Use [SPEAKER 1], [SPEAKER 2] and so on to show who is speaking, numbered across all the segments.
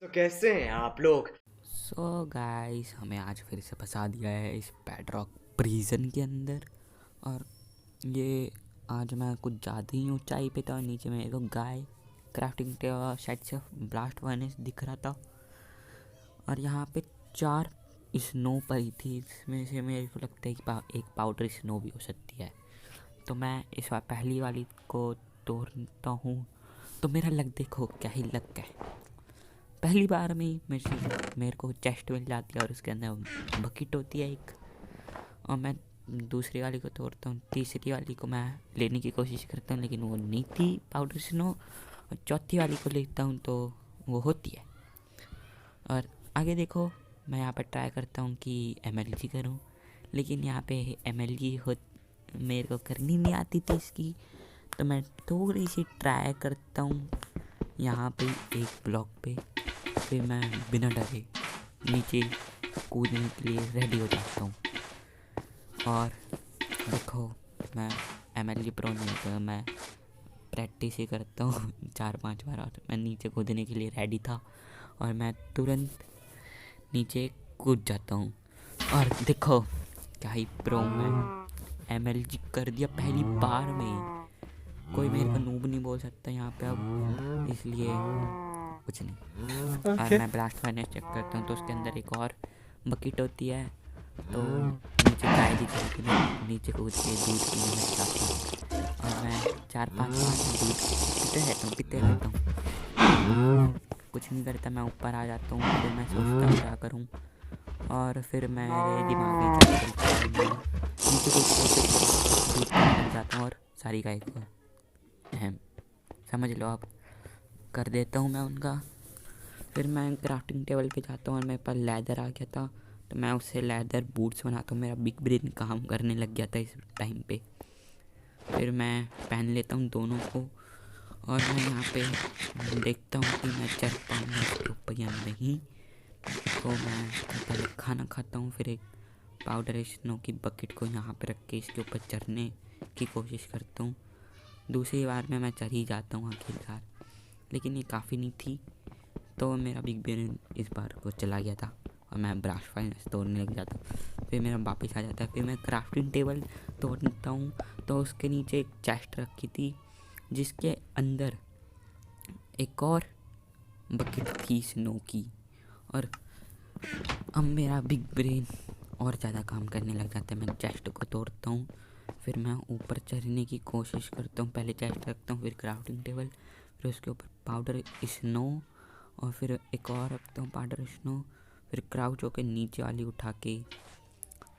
[SPEAKER 1] तो कैसे हैं आप लोग।
[SPEAKER 2] सो गाइस हमें आज फिर से फंसा दिया है इस बेडरॉक प्रिजन के अंदर। और ये आज मैं कुछ ज़्यादा ही ऊंचाई पे था और नीचे में एक गाय क्राफ्टिंग शायद से ब्लास्ट फर्नेस दिख रहा था। और यहाँ पे 4 स्नो पड़ी थी, इसमें से मेरे को लगता है कि एक पाउडर स्नो भी हो सकती है। तो मैं इस बार पहली वाली को तोड़ता हूँ। तो मेरा लक देखो क्या ही लक है। पहली बार में ही मेरे को चेस्ट मिल जाती है और उसके अंदर बकेट होती है एक। और मैं दूसरी वाली को तोड़ता हूँ, तीसरी वाली को मैं लेने की कोशिश करता हूँ लेकिन वो नहीं थी पाउडर स्नो। और चौथी वाली को लेता हूँ तो वो होती है। और आगे देखो, मैं यहाँ पर ट्राई करता हूँ कि MLG करूँ, लेकिन यहाँ पे MLG हो मेरे को करनी नहीं आती थी इसकी। तो मैं थोड़ी सी ट्राई करता हूँ यहाँ पे एक ब्लॉक पे, फिर मैं बिना डरे नीचे कूदने के लिए रेडी हो जाता हूँ। और देखो, मैं MLG प्रो नहीं होता, मैं प्रैक्टिस ही करता हूँ 4-5 बार। और मैं नीचे कूदने के लिए रेडी था और मैं तुरंत नीचे कूद जाता हूँ। और देखो क्या ही प्रो मैं MLG कर दिया पहली बार में ही। कोई मेरे को नूब नहीं बोल सकता यहाँ पे अब, इसलिए कुछ नहीं। और
[SPEAKER 1] ओके।
[SPEAKER 2] मैं ब्लास्ट फाइनेंस चेक करता हूँ तो उसके अंदर एक और बकेट होती है। तो नीचे गाय दिख रही थी, मैं नीचे कूद के दूध पीने लग जाता हूँ। और मैं 4-5 बार दूध पीते रहता हूँ। कुछ नहीं करता, मैं ऊपर आ जाता हूँ। फिर मैं सोचता हूँ क्या करूँ, और फिर मेरे दिमाग में क्या चलता है, मैं नीचे कूद के फिर दूध पीने लग जाता हूँ और सारी गाय को अहम समझ लो आप कर देता हूँ मैं उनका। फिर मैं क्राफ्टिंग टेबल पे जाता हूँ और मेरे पास लेदर आ गया था। तो मैं उससे लेदर बूट्स बनाता हूँ, मेरा बिग ब्रेन काम करने लग गया था इस टाइम पे। फिर मैं पहन लेता हूँ दोनों को और मैं यहाँ पे देखता हूँ कि मैं चढ़ पाऊँगा इसके ऊपर या नहीं। तो मैं पहले खाना खाता हूँ, फिर एक पाउडर स्नो की बकेट को यहाँ पे रख के इसके ऊपर चढ़ने की कोशिश करता हूँ। दूसरी बार में मैं चढ़ ही जाता हूँ आखिरकार, लेकिन ये काफ़ी नहीं थी। तो मेरा बिग ब्रेन इस बार को चला गया था और मैं ब्राश फाइनेंस तोड़ने लग जाता हूँ। फिर मेरा वापस आ जाता है, फिर मैं क्राफ्टिंग टेबल तोड़ता हूँ। तो उसके नीचे एक चेस्ट रखी थी जिसके अंदर एक और बकेट थी स्नो की। और अब मेरा बिग ब्रेन और ज़्यादा काम करने लग जाता है। मैं चेस्ट को तोड़ता हूँ, फिर मैं ऊपर चढ़ने की कोशिश करता हूँ। पहले चेस्ट रखता हूँ, फिर क्राफ्टिंग टेबल, फिर उसके ऊपर पाउडर स्नो, और फिर एक और रखता हूँ पाउडर स्नो। फिर क्राउच होकर नीचे वाली उठा के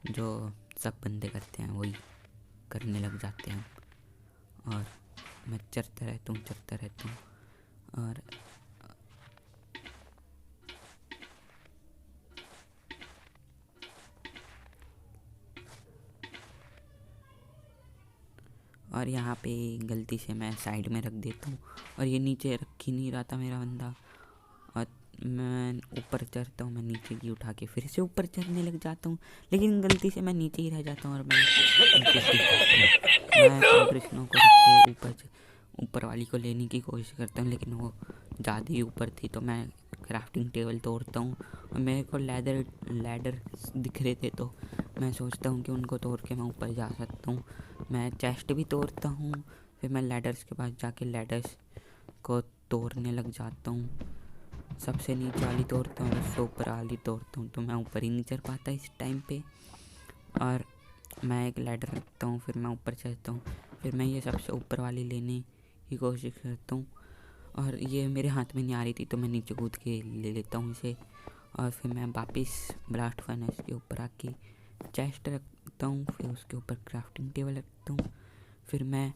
[SPEAKER 2] जो सब बंदे करते हैं वही करने लग जाते हैं। और मैं चढ़ता रहता हूँ। और यहाँ पे गलती से मैं साइड में रख देता हूँ और ये नीचे रख ही नहीं रहा था मेरा बंदा। और मैं ऊपर चढ़ता हूँ, मैं नीचे की उठा के फिर से ऊपर चढ़ने लग जाता हूँ, लेकिन गलती से मैं नीचे ही रह जाता हूँ और मैं नीचे गिर जाता हूँ। मैं पाउडर स्नो को रख के ऊपर वाली को लेने की कोशिश करता हूँ, लेकिन वो ज़्यादा ही ऊपर थी। तो मैं क्राफ्टिंग टेबल तोड़ता हूँ और मेरे को लैडर दिख रहे थे, तो मैं सोचता हूँ कि उनको तोड़ के मैं ऊपर जा सकता हूँ। मैं चेस्ट भी तोड़ता हूँ, फिर मैं लैडर्स के पास जाके लैडर्स को तोड़ने लग जाता हूँ। सबसे नीचे वाली तोड़ता हूँ और उससे ऊपर वाली तोड़ता हूँ, तो मैं ऊपर ही नहीं चढ़ पाता इस टाइम पे। और मैं एक लैडर रखता हूँ, फिर मैं ऊपर चढ़ता हूँ, फिर मैं ये सबसे ऊपर वाली लेने की कोशिश करता हूँ। और ये मेरे हाथ में नहीं आ रही थी, तो मैं नीचे कूद के ले लेता हूँ इसे। और फिर मैं वापस ब्लास्ट फर्नेस के ऊपर आके चेस्ट रखता हूँ, फिर उसके ऊपर क्राफ्टिंग टेबल रखता हूँ, फिर मैं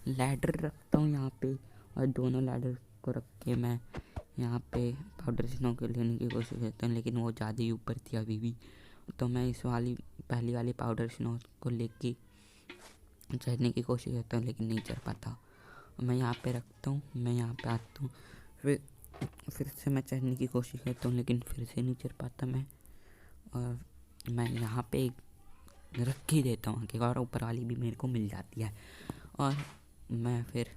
[SPEAKER 2] लैडर रखता हूँ यहाँ पे। और दोनों लैडर को रख के मैं यहाँ पे पाउडर स्नो के लेने की कोशिश करता हूँ, लेकिन वो ज़्यादा ही ऊपर थी अभी भी। तो मैं इस वाली पहली वाली पाउडर स्नो को लेके चढ़ने की कोशिश करता हूँ, लेकिन नहीं चढ़ पाता। मैं यहाँ पे रखता हूँ, मैं यहाँ पे आता हूँ, फिर से मैं चढ़ने की कोशिश करता हूँ, लेकिन फिर से नहीं चढ़ पाता मैं। और मैं यहाँ पे रख ही देता हूँ कि और ऊपर वाली भी मेरे को मिल जाती है। और मैं फिर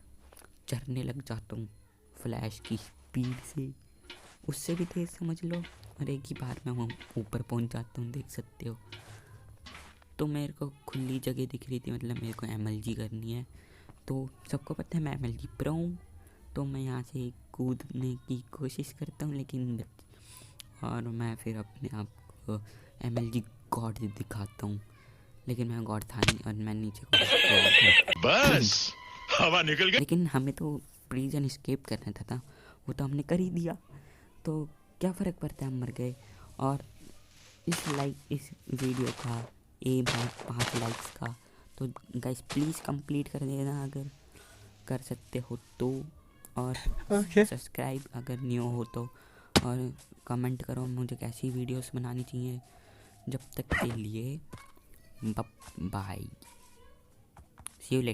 [SPEAKER 2] चढ़ने लग जाता हूँ फ्लैश की स्पीड से उससे भी तेज़ समझ लो, और एक ही बार में वहाँ ऊपर पहुँच जाता हूँ, देख सकते हो। तो मेरे को खुली जगह दिख रही थी, मतलब मेरे को MLG करनी है। तो सबको पता है मैं MLG प्रो हूँ, तो मैं यहाँ से कूदने की कोशिश करता हूँ, लेकिन और मैं फिर अपने आप को MLG गॉड दिखाता हूँ, लेकिन मैं गॉड था नहीं और मैं नीचे को
[SPEAKER 1] बस हवा निकल गई।
[SPEAKER 2] लेकिन हमें तो प्रिजन एस्केप करना था, वो तो हमने कर ही दिया, तो क्या फ़र्क पड़ता है, हम मर गए। और इस वीडियो का एम है 5 लाइक्स का, तो गाइस प्लीज़ कंप्लीट कर देना अगर कर सकते हो तो, और सब्सक्राइब अगर न्यू हो तो, और कमेंट करो मुझे कैसी वीडियोस बनानी चाहिए। जब तक के लिए बाय, सी यू लेटर।